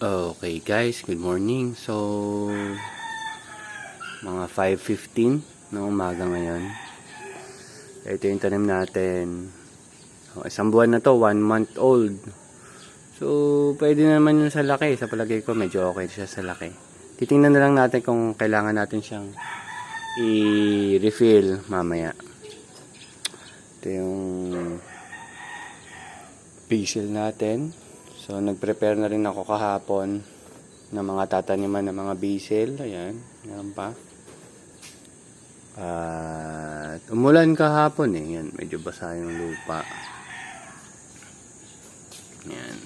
Okay guys, good morning. So, mga 5:15 ng umaga ngayon. Ito yung tanim natin. Isang buwan na to, 1 month old. So, pwede naman yun sa laki. Sa palagay ko, medyo okay siya sa laki. Titingnan na lang natin kung kailangan natin siyang i-refill mamaya. Ito yung basil natin. So, nag-prepare na rin ako kahapon ng mga tataniman ng mga basil. Ayan, meron pa. At umulan kahapon eh. Yan, medyo basa yung lupa. Yan.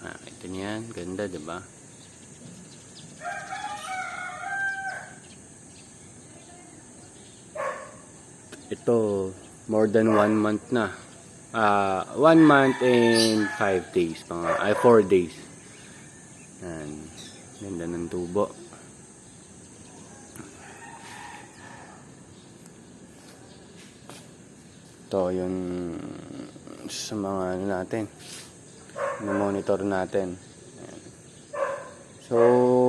Ito niyan. Ganda, diba? Ito, more than 1 month na. 1 month and 5 days. 4 days. Yan. Ganda ng tubo. Ito yung sa mga ano natin. Na-monitor natin. Yan. So,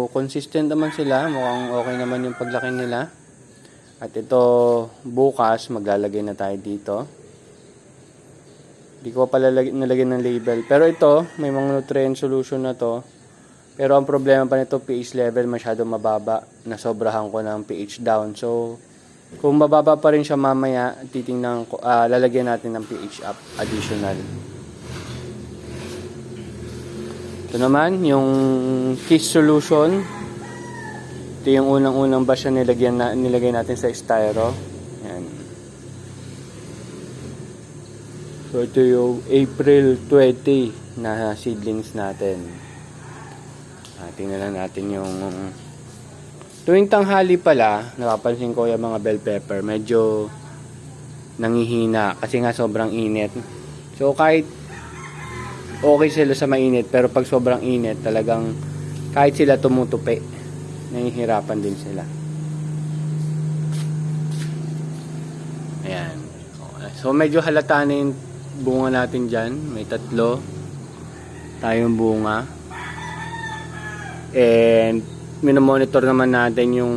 consistent naman sila. Mukhang okay naman yung paglaki nila. At ito, bukas, maglalagay na tayo dito. Hindi ko pala nalagyan ng label. Pero ito, may mga nutrient solution na to. Pero ang problema pa nito, pH level masyado mababa. Nasobrahan ko ng pH down. So, kung mababa pa rin siya mamaya, titingnan ko, lalagyan natin ng pH up additional. Ito naman, yung Kiss solution. Ito yung unang-unang batch na nilagay natin sa styro. Yan. So, ito yung April 20 na seedlings natin. Tingnan lang natin yung tuwing tanghali pala, napapansin ko yung mga bell pepper, medyo nangihina kasi nga sobrang init. So, kahit okay sila sa mainit, pero pag sobrang init, talagang kahit sila tumutupi, nahihirapan din sila. Ayan. So, medyo halata na yung bunga natin dyan. May 3 tayong bunga. And minomonitor naman natin yung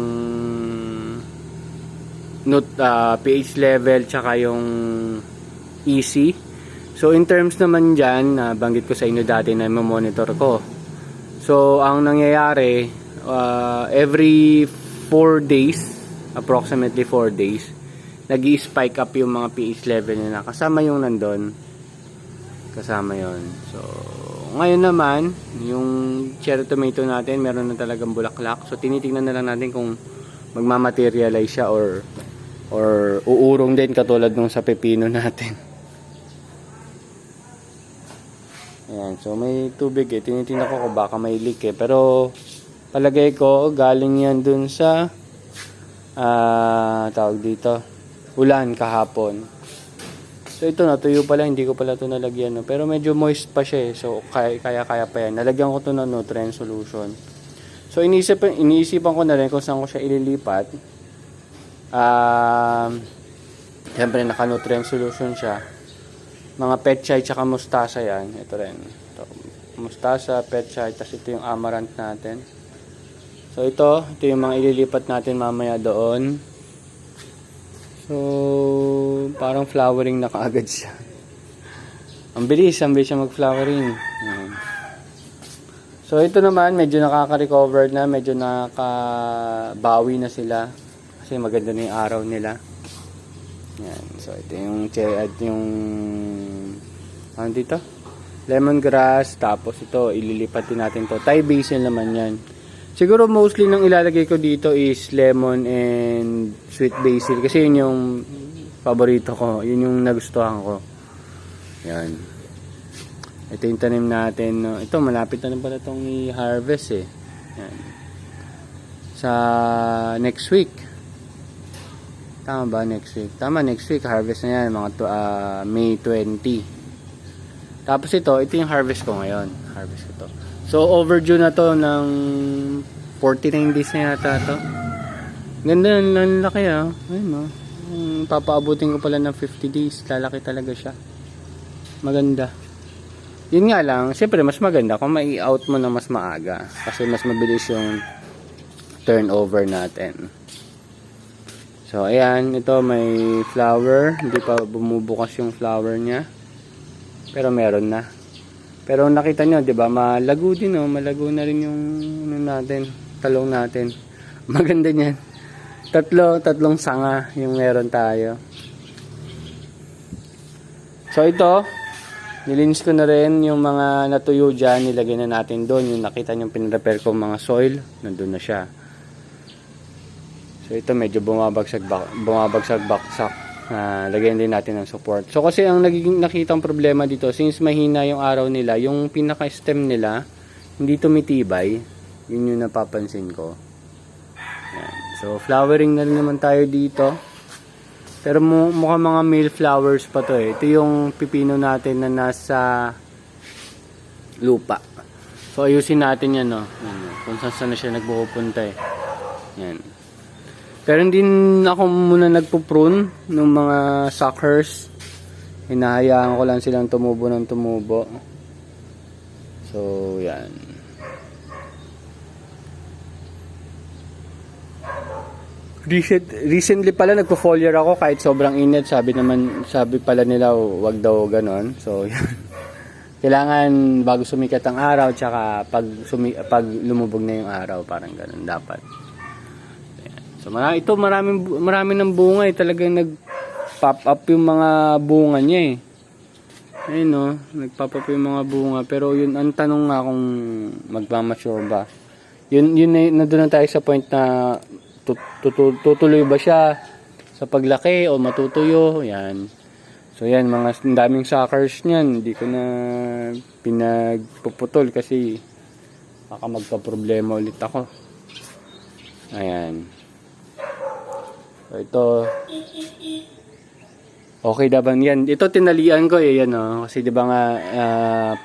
pH level tsaka yung EC. So in terms naman dyan, banggit ko sa inyo dati na monitor ko. So ang nangyayari, every 4 days, approximately 4 days, nag-i-spike up yung mga pH level nila. Kasama yung nandun. Kasama yon. So ngayon naman, yung cherry tomato natin, meron na talagang bulaklak. So, tinitingnan na lang natin kung magmamaterialize siya or uurong din katulad nung sa pepino natin. Ayan. So, may tubig eh. Tinitingnan ko kung baka may leak eh. Pero, palagay ko, galing yan dun sa tawag dito, ulan kahapon. So ito natuyo pala, hindi ko pala ito nalagyan, no? Pero medyo moist pa siya eh. So kaya pa yan. Nalagyan ko ito ng nutrient solution. So iniisipan ko na rin kung saan ko siya ililipat. Siyempre naka-nutrient solution siya. Mga petchay tsaka mustasa yan. Ito rin. Ito, mustasa, petchay, tapos ito yung amaranth natin. So ito yung mga ililipat natin mamaya doon. So, parang flowering na kaagad siya. Ang bilis siya mag-flowering. So, ito naman, medyo nakaka-recover na, medyo nakakabawi na sila. Kasi maganda na yung araw nila. Yan. So, ito yung ano dito? Lemongrass. Tapos ito, ililipat din natin to. Thai basil naman yan. Siguro mostly nang ilalagay ko dito is lemon and sweet basil. Kasi yun yung paborito ko. Yun yung nagustuhan ko. Yan. Ito yung tanim natin. No? Ito, malapit na rin pala itong i-harvest eh. Yan. Sa next week. Tama ba next week? Tama, next week. Harvest na yan. Mga May 20. Tapos ito yung harvest ko ngayon. Harvest ko to. So, overdue na to ng 49 days na yata to. Ganda ng laki ah. Ayun no. Papaabutin ko pala ng 50 days. Lalaki talaga siya. Maganda. Yun nga lang, siyempre mas maganda kung mai-out mo na mas maaga kasi mas mabilis yung turnover natin. So ayan, ito may flower, hindi pa bumubukas yung flower niya. Pero meron na. Pero nakita nyo, 'di ba? Malago din, oh, malago na rin yung natin, talong natin. Maganda niyan. Tatlong sanga yung meron tayo. So ito, nilinis ko na rin yung mga natuyo dyan, nilagay na natin doon. Yung nakita nyo pinrepair ko mga soil, nandun na siya. So ito medyo bumabagsak-baksak. Lagyan din natin ng support. So kasi ang nagiging nakitang problema dito, since mahina yung araw nila, yung pinaka-stem nila, hindi tumitibay. Yun yung napapansin ko. Yan. So flowering na rin naman tayo dito. Pero mukhang mga male flowers pa to eh. Ito yung pipino natin na nasa lupa. So ayusin natin yan, no. Kung saan na siya nagpupunta eh. Yan. Pero hindi ako muna nagpo-prune ng mga suckers. Hinahayaan ko lang silang tumubo ng tumubo. So yan. Recently pala nagpo-foliar ako kahit sobrang init. Sabi pala nila wag daw ganon. So yan. Kailangan bago sumikat ang araw tsaka pag lumubog na yung araw, parang ganon dapat. So marami ng bunga eh. Talagang nag-pop up yung mga bunga niya eh. Ayun no, nag-pop up yung mga bunga. Pero yun, ang tanong nga kung magmamature ba. Yun nandun na tayo sa point na tutuloy ba siya sa paglaki o matutuyo. Yan. So yan, mga daming suckers niyan. Hindi ko na pinagpuputol kasi baka magka-problema ulit ako. Ayan. So ito, okay daban yan. Ito tinalian ko eh, yan oh. Kasi di ba nga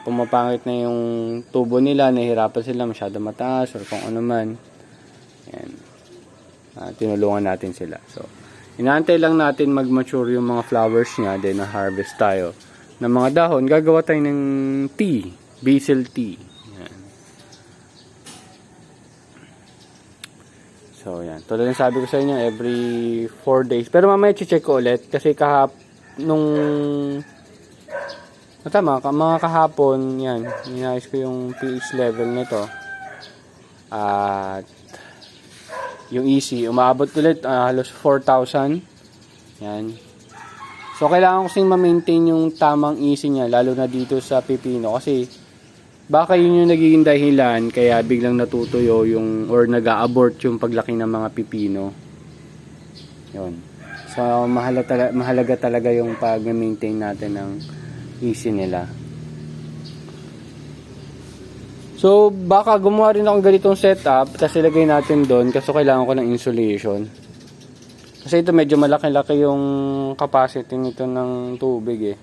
pumapangit na yung tubo nila, nahihirapan sila, masyado mataas or kung ano man. Yan. Tinulungan natin sila. So inaantay lang natin mag-mature yung mga flowers niya, then na-harvest tayo ng mga dahon. Gagawa tayo ng tea, basil tea. So yan, tulad ng sabi ko sa inyo, every 4 days. Pero mamaya check ko ulit kasi mga kahapon, yan, inayos ko yung pH level nito. At yung EC, umabot ulit halos 4,000. Yan. So kailangan ko sing ma-maintain yung tamang EC niya, lalo na dito sa pipino kasi baka yun yung nagiging dahilan kaya biglang natutuyo yung or nag-a-abort yung paglaki ng mga pipino. Yun. So mahalaga talaga yung pag-maintain natin ng EC nila. So baka gumawa rin akong ganitong setup tapos ilagay natin doon kasi kailangan ko ng insulation. Kasi ito medyo malaki-laki yung capacity nito ng tubig eh.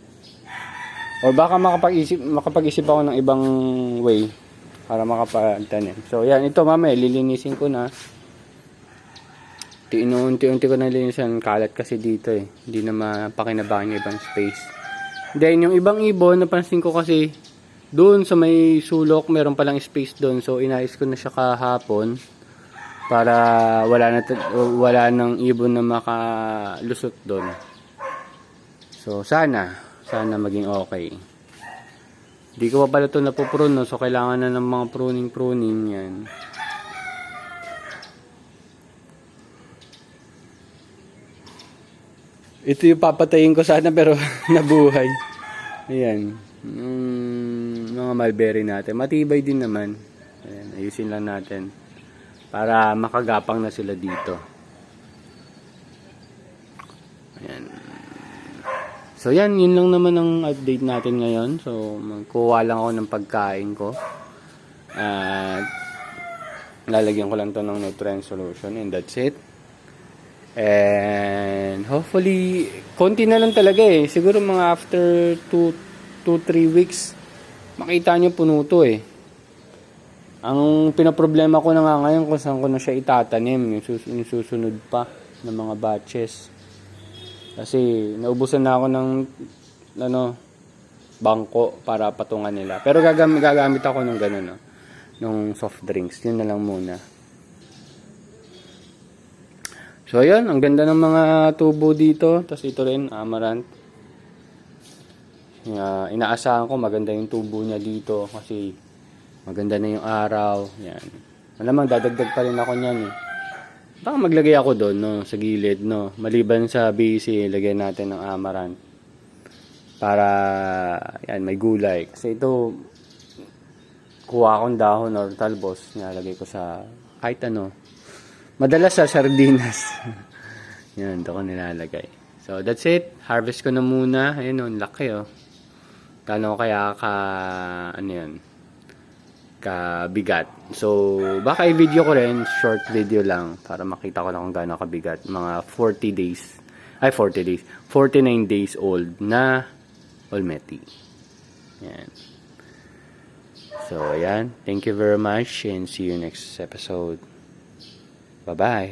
O baka makapag-isip ako ng ibang way para makapagtanim. So yan, ito mamaya lilinisin ko na. Unti-unti ko na linisin, kalat kasi dito eh. Hindi na mapakinabangan yung ibang space. Then yung ibang ibon, napansin ko kasi doon sa may sulok, meron palang space doon. So inayos ko na siya kahapon para wala nang ibon na makalusot doon. So sana maging okay. Hindi ko pa pala ito napuprune, no? So kailangan na ng mga pruning yan. Ito yung papatayin ko sana pero nabuhay. Ayan. Mga mulberry natin. Matibay din naman. Ayan, ayusin lang natin. Para makagapang na sila dito. Ayan. So yan, yun lang naman ang update natin ngayon. So magkuha lang ako ng pagkain ko. At lalagyan ko lang to ng nutrient solution and that's it. And hopefully, konti na lang talaga eh. Siguro mga after 2-3 weeks, makita nyo puno to eh. Ang pinaproblema ko na nga ngayon kung saan ko na siya itatanim. Yung susunod pa ng mga batches. Kasi naubusan na ako ng bangko para patungan nila. Pero gagamit ako nung gano'n, no? Nung soft drinks. Yun na lang muna. So, ayan. Ang ganda ng mga tubo dito. Tapos ito rin, amaranth. Inaasahan ko maganda yung tubo niya dito kasi maganda na yung araw. Yan. Malamang dadagdag pa rin ako niyan eh. Baka maglagay ako doon, no, sa gilid, no. Maliban sa BC, lagyan natin ng amaranth. Para, yan, may gulay. Kasi ito, kuha akong dahon or talbos, nilalagay ko sa, kahit ano. Madalas sa sardinas. Yan, doon ko nilalagay. So, that's it. Harvest ko na muna. Ayun, oh, laki, oh. Kano kaya ano yan, kabigat. So, baka i-video ko rin, short video lang, para makita ko lang kung gaano kabigat. Mga 49 days old na Olmeti. Yan. So, ayan. Thank you very much and see you next episode. Bye-bye.